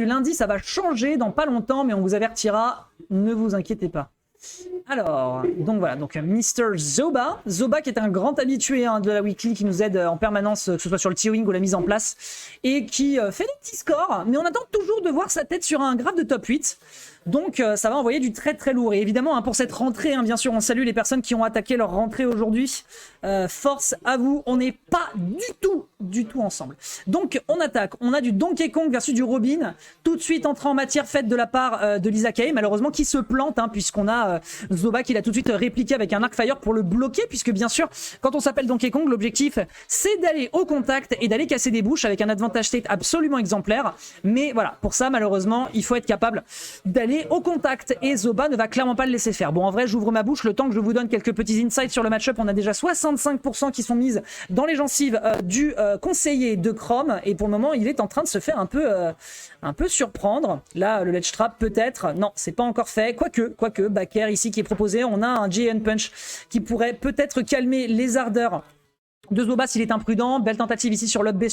du lundi, ça va changer dans pas longtemps, mais on vous avertira, ne vous inquiétez pas. Alors, donc voilà, donc Mr. Zoba. Zoba qui est un grand habitué de la weekly, qui nous aide en permanence, que ce soit sur le tierwing ou la mise en place, et qui fait des petits scores, mais on attend toujours de voir sa tête sur un graphe de top 8. Donc ça va envoyer du très très lourd. Et évidemment, pour cette rentrée, bien sûr, on salue les personnes qui ont attaqué leur rentrée aujourd'hui. Force à vous, on n'est pas du tout ensemble. Donc on attaque, on a du Donkey Kong versus du Robin. Tout de suite entrée en matière faite de la part de Lisa Kay, malheureusement qui se plante, puisqu'on a Zoba qui l'a tout de suite répliqué avec un Arcfire pour le bloquer, puisque bien sûr, quand on s'appelle Donkey Kong, l'objectif c'est d'aller au contact et d'aller casser des bouches avec un advantage state absolument exemplaire. Mais voilà, pour ça malheureusement, il faut être capable d'aller au contact, et Zoba ne va clairement pas le laisser faire. Bon, en vrai, j'ouvre ma bouche le temps que je vous donne quelques petits insights sur le match-up. On a déjà 65% qui sont mises dans les gencives du conseiller de Chrome, et pour le moment, il est en train de se faire un peu surprendre. Là, le ledge trap peut-être, non, c'est pas encore fait. Quoique, backer ici qui est proposé, on a un Giant Punch qui pourrait peut-être calmer les ardeurs de Zoba s'il est imprudent. Belle tentative ici sur l'up B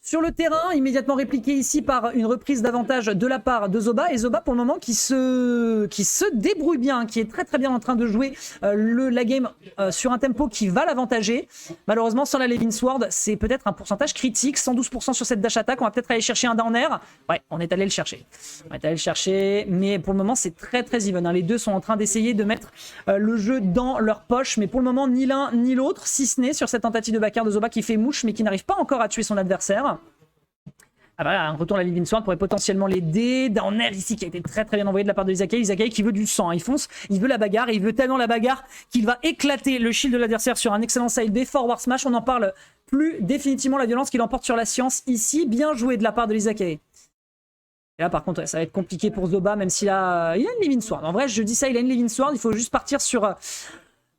sur le terrain, immédiatement répliqué ici par une reprise d'avantage de la part de Zoba. Et Zoba, pour le moment, qui se débrouille bien, qui est très très bien en train de jouer la game sur un tempo qui va l'avantager. Malheureusement, sans la Levin Sword, c'est peut-être un pourcentage critique. 112% sur cette dash attack. On va peut-être aller chercher un down air. Ouais, on est allé le chercher. Mais pour le moment, c'est très très even. Les deux sont en train d'essayer de mettre le jeu dans leur poche. Mais pour le moment, ni l'un ni l'autre, si ce n'est sur cette tentative de backer de Zoba qui fait mouche, mais qui n'arrive pas encore à tuer son adversaire. Ah bah là, un retour à la Living Sword pourrait potentiellement l'aider. Down air ici qui a été très très bien envoyé de la part de Lisa Kay qui veut du sang, il fonce, il veut la bagarre, et il veut tellement la bagarre qu'il va éclater le shield de l'adversaire sur un excellent side B, forward smash. On n'en parle plus, définitivement la violence qu'il emporte sur la science ici. Bien joué de la part de Lisa Kay. Et là par contre ça va être compliqué pour Zoba, même s'il a une Living Sword. En vrai je dis ça, il a une Living Sword, il faut juste partir sur...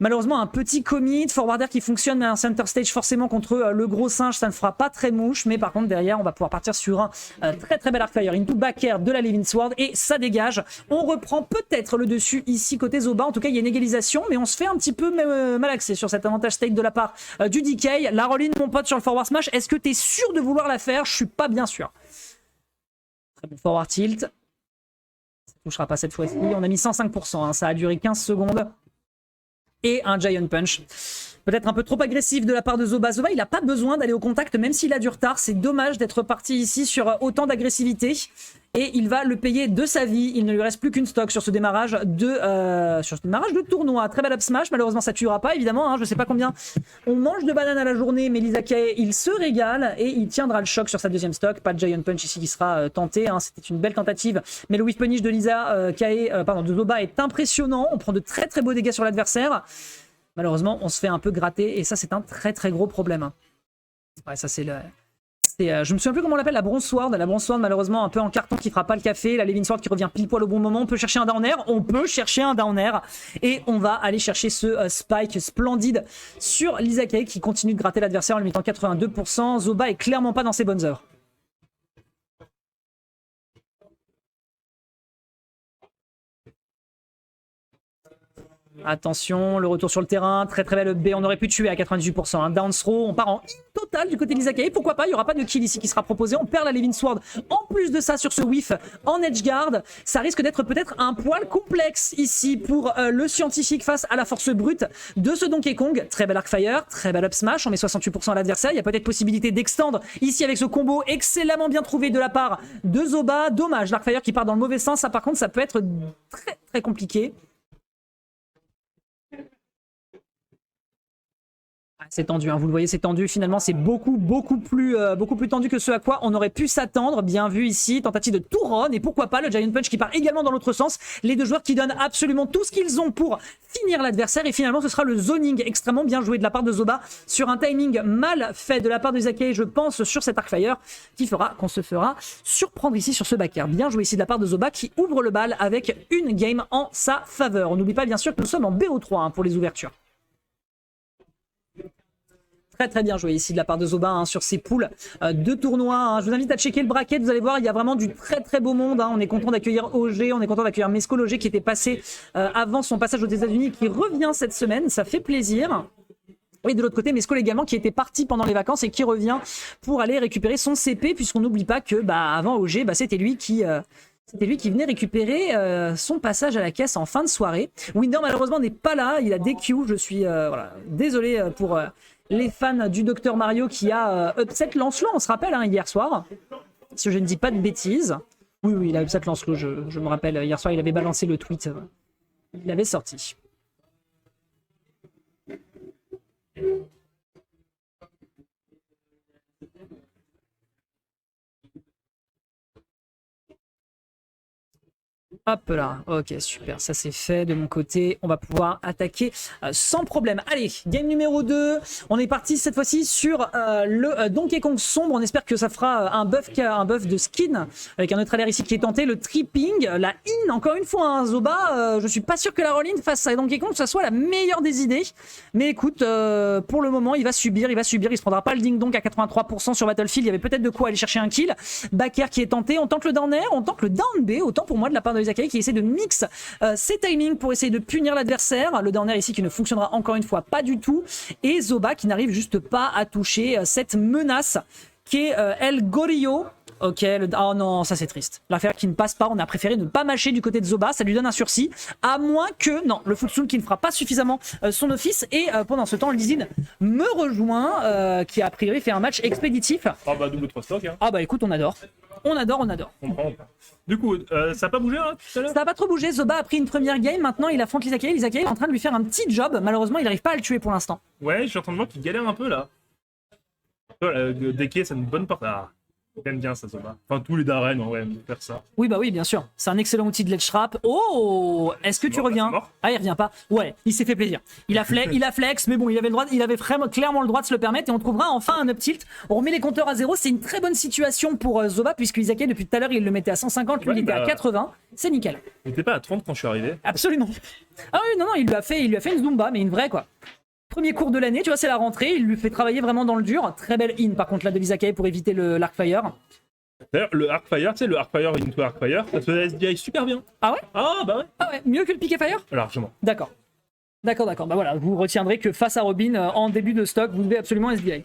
malheureusement un petit commit, forwarder qui fonctionne à un center stage forcément contre le gros singe, ça ne fera pas très mouche, mais par contre derrière on va pouvoir partir sur un très très bel Arcfire into back air de la Living Sword, et ça dégage. On reprend peut-être le dessus ici côté Zoba, en tout cas il y a une égalisation, mais on se fait un petit peu malaxer sur cet avantage state de la part du DK. La roll-in mon pote sur le forward smash, est-ce que tu es sûr de vouloir la faire? Je suis pas bien sûr. Très bon forward tilt, ça touchera pas cette fois-ci, on a mis 105%, ça a duré 15 secondes. Et un Giant Punch. Peut-être un peu trop agressif de la part de Zoba. Zoba, il n'a pas besoin d'aller au contact, même s'il a du retard. C'est dommage d'être parti ici sur autant d'agressivité. Et il va le payer de sa vie. Il ne lui reste plus qu'une stock sur ce démarrage de tournoi. Très bel up smash. Malheureusement, ça tuera pas, évidemment. Je ne sais pas combien on mange de bananes à la journée, mais Lisa Kay, il se régale et il tiendra le choc sur sa deuxième stock. Pas de Giant Punch ici qui sera tenté. C'était une belle tentative. Mais le whiff punish de de Zoba est impressionnant. On prend de très très beaux dégâts sur l'adversaire. Malheureusement, on se fait un peu gratter et ça, c'est un très très gros problème. Ouais, ça c'est le... je me souviens plus comment on l'appelle, la Bronze Sword. La Bronze Sword, malheureusement, un peu en carton qui fera pas le café. La Levin Sword qui revient pile poil au bon moment. On peut chercher un down air. Et on va aller chercher ce spike splendide sur Lisa Kay qui continue de gratter l'adversaire en lui mettant 82%. Zoba est clairement pas dans ses bonnes heures. Attention, le retour sur le terrain, très très belle B, on aurait pu tuer à 98%, un down throw, on part en total du côté de Lisa Kay, pourquoi pas, il n'y aura pas de kill ici qui sera proposé, on perd la Levin Sword, en plus de ça sur ce whiff en edge guard, ça risque d'être peut-être un poil complexe ici pour le scientifique face à la force brute de ce Donkey Kong. Très bel Arcfire, très bel up smash, on met 68% à l'adversaire, il y a peut-être possibilité d'extendre ici avec ce combo excellemment bien trouvé de la part de Zoba, dommage, l'Arcfire qui part dans le mauvais sens, ça par contre ça peut être très très compliqué. C'est tendu, vous le voyez, c'est tendu. Finalement, c'est beaucoup plus tendu que ce à quoi on aurait pu s'attendre. Bien vu ici, tentative de tout run. Et pourquoi pas le Giant Punch qui part également dans l'autre sens. Les deux joueurs qui donnent absolument tout ce qu'ils ont pour finir l'adversaire. Et finalement, ce sera le zoning extrêmement bien joué de la part de Zoba sur un timing mal fait de la part de Zaki, je pense, sur cet Arcfire qui fera qu'on se fera surprendre ici sur ce backer. Bien joué ici de la part de Zoba qui ouvre le bal avec une game en sa faveur. On n'oublie pas bien sûr que nous sommes en BO3 pour les ouvertures. Très très bien joué ici de la part de Zoba sur ces poules de tournoi. Je vous invite à checker le bracket, vous allez voir, il y a vraiment du très très beau monde. On est content d'accueillir OG, on est content d'accueillir Mesco Loger qui était passé avant son passage aux États-Unis, qui revient cette semaine, ça fait plaisir. Et de l'autre côté, Mescol également qui était parti pendant les vacances et qui revient pour aller récupérer son CP, puisqu'on n'oublie pas que avant OG, c'était lui qui venait récupérer son passage à la caisse en fin de soirée. Winder malheureusement n'est pas là, il a DQ, je suis désolé pour les fans du Dr Mario qui a upset Lancelot, on se rappelle hier soir, si je ne dis pas de bêtises. Oui, il a upset Lancelot, je me rappelle, hier soir il avait balancé le tweet, il l'avait sorti. Hop là, ok super, ça c'est fait de mon côté, on va pouvoir attaquer sans problème. Allez, game numéro 2, on est parti cette fois-ci sur le Donkey Kong sombre, on espère que ça fera un buff de skin, avec un autre alert ici qui est tenté, le tripping, la in, encore une fois, Zoba, je suis pas sûr que la roll-in face à Donkey Kong, ça soit la meilleure des idées, mais écoute, pour le moment, il va subir, il se prendra pas le ding-dong à 83% sur Battlefield, il y avait peut-être de quoi aller chercher un kill, Baker qui est tenté, on tente le down air, on tente le down B, autant pour moi de la part de Izakay qui essaie de mix ses timings pour essayer de punir l'adversaire. Le down air ici qui ne fonctionnera encore une fois pas du tout. Et Zoba qui n'arrive juste pas à toucher cette menace qui est El Gorillo. Ok, oh non, ça c'est triste. L'affaire qui ne passe pas, on a préféré ne pas mâcher du côté de Zoba, ça lui donne un sursis. À moins que, non, le Futsun qui ne fera pas suffisamment son office. Et pendant ce temps, Lizine me rejoint, qui a priori fait un match expéditif. Ah bah double 3 stock. Hein. Ah bah écoute, on adore. On adore. Du coup, ça n'a pas bougé hein, tout à l'heure? Ça n'a pas trop bougé, Zoba a pris une première game, maintenant il affronte Izakay. Izakay est en train de lui faire un petit job, malheureusement il n'arrive pas à le tuer pour l'instant. Ouais, je suis en train de voir qu'il galère un peu là. Deke, c'est une bonne porte. Ah, j'aime bien ça, Zoba. Enfin, tous les Darren, ouais, faire ça. Oui, bah oui, bien sûr. C'est un excellent outil de ledge trap. Oh, est-ce que tu reviens? Ah, il revient pas. Ouais, il s'est fait plaisir. Il a flex, mais bon, il avait vraiment clairement le droit de se le permettre et on trouvera enfin un up tilt. On remet les compteurs à 0. C'est une très bonne situation pour Zoba puisque Izakay, depuis tout à l'heure, il le mettait à 150, lui il était à 80. C'est nickel. Il n'était pas à 30 quand je suis arrivé. Absolument. Ah oui, non, il lui a fait une Zumba, mais une vraie quoi. Premier cours de l'année, tu vois, c'est la rentrée, il lui fait travailler vraiment dans le dur. Très belle in par contre là de Izakay pour éviter l'Arcfire. D'ailleurs, le Arcfire, tu sais, le Arcfire into Arcfire, ça se fait SDI super bien. Ah ouais? Ah bah ouais. Ah ouais, mieux que le Piqué Fire? Largement. D'accord. Bah voilà, vous retiendrez que face à Robin, en début de stock, vous devez absolument SDI.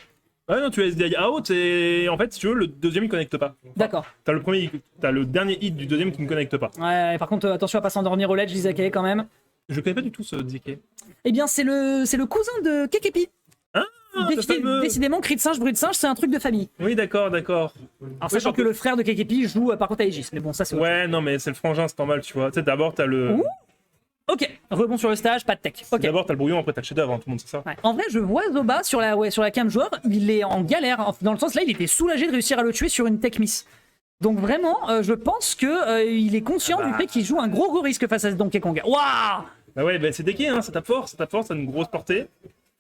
Ah non, tu as SDI out et en fait, si tu veux, le deuxième il connecte pas. Enfin, d'accord. T'as le dernier hit du deuxième qui ne connecte pas. Ouais, par contre, attention à pas s'endormir au ledge, Izakay quand même. Je connais pas du tout ce Zeke. Eh bien, c'est le cousin de Kekepi. Ah, Décidément, cri de singe, bruit de singe, c'est un truc de famille. Oui, d'accord. Alors, sachant que le frère de Kekepi joue par contre à Aegis, mais bon, ça c'est. Ouais, non, mais c'est le frangin, c'est normal, tu vois. Tu sais, d'abord, t'as le. Ouh. Ok, rebond sur le stage, pas de tech. Okay. D'abord, t'as le brouillon, après t'as le chef-d'œuvre, tout le monde sait ça. Ouais. En vrai, je vois Zoba sur la cam joueur, il est en galère. Dans le sens là, il était soulagé de réussir à le tuer sur une tech miss. Donc vraiment, je pense que il est conscient du fait qu'il joue un gros risque face à Donkey Kong. Waouh! Bah ouais, bah c'est Deke, hein, ça tape fort, ça a une grosse portée.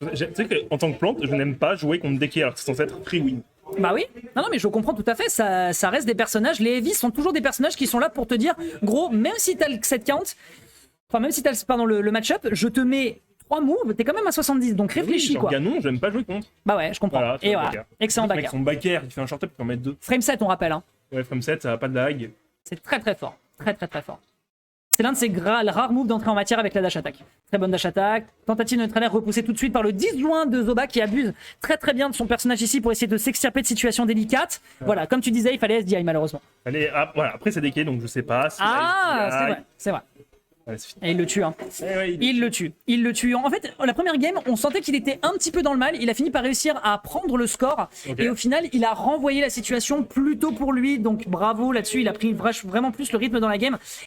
Tu sais qu'en tant que plante, je n'aime pas jouer contre Deke alors que c'est censé être free win. Bah oui, non mais je comprends tout à fait, ça reste des personnages, les heavy sont toujours des personnages qui sont là pour te dire, gros, même si t'as le set count, enfin même si t'as le match-up, je te mets 3 moves, t'es quand même à 70, donc réfléchis quoi. Ganon, j'aime pas jouer contre. Bah ouais, je comprends. Voilà, et voilà, excellent backer. Son backer, il fait un short-up, il peut en mettre 2. Frame 7 on rappelle. Hein. Ouais, frame 7, ça a pas de lag. C'est très fort, très fort. C'est l'un de ses rares moves d'entrée en matière avec la dash attack. Très bonne dash attack. Tentative de neutralaire repoussée tout de suite par le disjoint de Zoba qui abuse très bien de son personnage ici pour essayer de s'extirper de situations délicates. Ouais. Voilà, comme tu disais, il fallait SDI malheureusement. Allez, voilà, après c'est Deke donc je sais pas. Si c'est vrai. Ouais, et il le tue, hein. Ouais, il le tue. En fait, la première game, on sentait qu'il était un petit peu dans le mal. Il a fini par réussir à prendre le score. Okay. Et au final, il a renvoyé la situation plutôt pour lui. Donc bravo là-dessus. Il a pris vraiment plus le rythme dans la game.